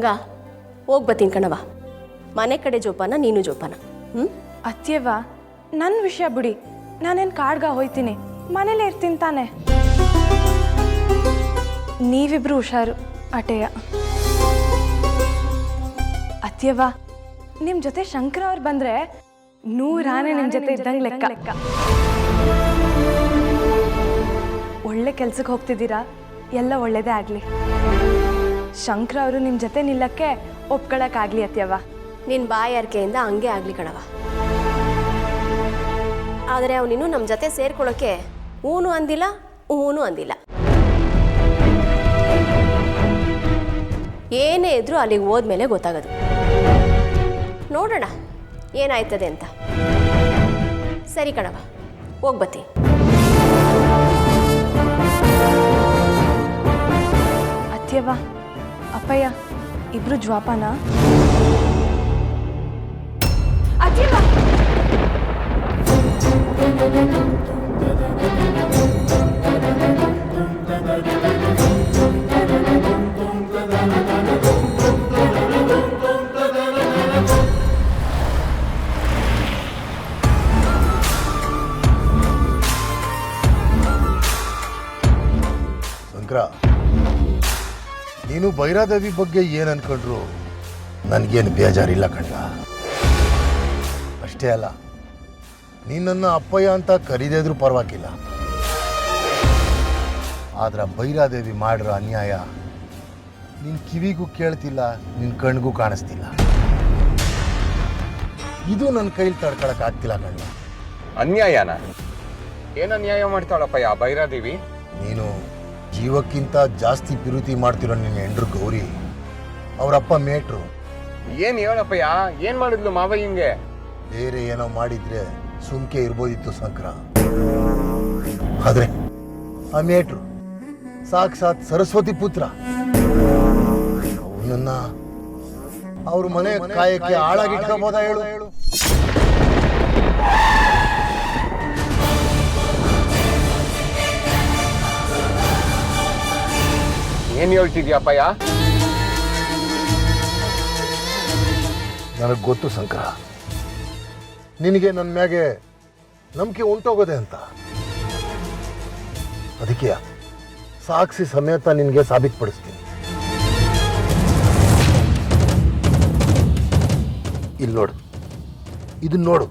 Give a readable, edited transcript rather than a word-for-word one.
ರಂಗ ಹೋಗಿ ಬರ್ತೀನಿ ಕಣವ. ಮನೆ ಕಡೆ ಜೋಪಾನ, ನೀನು ಜೋಪಾನ. ಅತ್ಯವ ನನ್ನ ವಿಷಯ ಬಿಡಿ, ನಾನೇನು ಕಾಡ್ಗ ಹೋಯ್ತೀನಿ, ಮನೇಲೇ ಇರ್ತೀನಿ ತಾನೆ. ನೀವಿಬ್ರು ಹುಷಾರು ಅಟೆಯ. ಅತ್ಯವ ನಿಮ್ಮ ಜೊತೆ ಶಂಕರ ಅವ್ರು ಬಂದರೆ 100 ಆನೆ ನಿಮ್ಮ ಜೊತೆ ಇದ್ದಂಗೆ ಲೆಕ್ಕ. ಒಳ್ಳೆ ಕೆಲ್ಸಕ್ಕೆ ಹೋಗ್ತಿದ್ದೀರಾ, ಎಲ್ಲ ಒಳ್ಳೇದೇ ಆಗಲಿ. ಶಂಕರ ಅವರು ನಿಮ್ಮ ಜೊತೆ ನಿಲ್ಲಕ್ಕೆ ಒಪ್ಕೊಳಕ್ಕಾಗಲಿ ಅತ್ಯವ. ನಿನ್ನ ಬಾಯಾರಿಕೆಯಿಂದ ಹಂಗೆ ಆಗಲಿ ಕಣವ. ಆದರೆ ಅವನಿನ್ನೂ ನಮ್ಮ ಜೊತೆ ಸೇರ್ಕೊಳ್ಳೋಕ್ಕೆ ಹೂನು ಅಂದಿಲ್ಲ, ಹೂನು ಅಂದಿಲ್ಲ. ಏನೇ ಇದ್ರೂ ಅಲ್ಲಿಗೆ ಹೋದ್ಮೇಲೆ ಗೊತ್ತಾಗೋದು. ನೋಡೋಣ ಏನಾಯ್ತದೆ ಅಂತ. ಸರಿ ಕಣವ, ಹೋಗ್ಬತ್ತಿ. ಅತ್ಯವ ಅಪ್ಪಯ್ಯ ಇಬ್ರು ಜ್ವಾಪಾನ. ಅತ್ಯವ ಶಂಕರ, ನೀನು ಭೈರಾದೇವಿ ಬಗ್ಗೆ ಏನು ಅನ್ಕೊಂಡ್ರು ನನಗೇನು ಬೇಜಾರಿಲ್ಲ ಕಣ್ಣ. ಅಷ್ಟೇ ಅಲ್ಲ, ನೀನನ್ನ ಅಪ್ಪಯ್ಯ ಅಂತ ಕರೀದಿದ್ರೂ ಪರವಾಗಿಲ್ಲ. ಆದ್ರೆ ಭೈರಾದೇವಿ ಮಾಡಿರೋ ಅನ್ಯಾಯ ನಿನ್ನ ಕಿವಿಗೂ ಕೇಳ್ತಿಲ್ಲ, ನಿನ್ನ ಕಣ್ಗೂ ಕಾಣಿಸ್ತಿಲ್ಲ. ಇದು ನನ್ನ ಕೈಲಿ ತಡ್ಕೊಳಕ್ಕಾಗ್ತಿಲ್ಲ ಕಣ್ಣ. ಅನ್ಯಾಯನ? ಏನು ಅನ್ಯಾಯ ಮಾಡ್ತಾಳಪ್ಪಯ್ಯ ಭೈರಾದೇವಿ? ನೀನು ಜೀವಕ್ಕಿಂತ ಜಾಸ್ತಿ ಪಿರುತಿ ಮಾಡ್ತಿರೋ ನಿನ್ನ ಹೆಂಡ್ರು ಗೌರಿ, ಅವರಪ್ಪ ಮೇಟ್ರು. ಏನ್ ಹೇಳಪ್ಪಯ್ಯ, ಏನ್ ಮಾಡಿದ್ಲು ಮಾವಯ್ಯಂಗೆ? ಬೇರೆ ಏನೋ ಮಾಡಿದ್ರೆ ಸುಮ್ಕೆ ಇರ್ಬೋದಿತ್ತು ಶಂಕರ. ಆದ್ರೆ ಆ ಮೇಟ್ರು ಸಾಕ್ಷಾತ್ ಸರಸ್ವತಿ ಪುತ್ರ. ಅವನನ್ನ ಅವ್ರ ಮನೆ ಕಾಯಕ್ಕೆ ಹಾಳಾಗಿಟ್ಕೋಬೋದ ಹೇಳು? ಏನ್ ಹೇಳ್ತಿದ್ಯಪ್ಪಯ್ಯ? ನನಗೆ ಗೊತ್ತು ಶಂಕರ, ನಿನಗೆ ನನ್ನ ಮ್ಯಾಗೆ ನಂಬಿಕೆ ಉಂಟೋಗೋದೆ ಅಂತ. ಅದಕ್ಕೆ ಸಾಕ್ಷಿ ಸಮೇತ ನಿನಗೆ ಸಾಬೀತುಪಡಿಸ್ತೀನಿ. ಇಲ್ಲಿ ನೋಡು, ಇದನ್ನ ನೋಡು.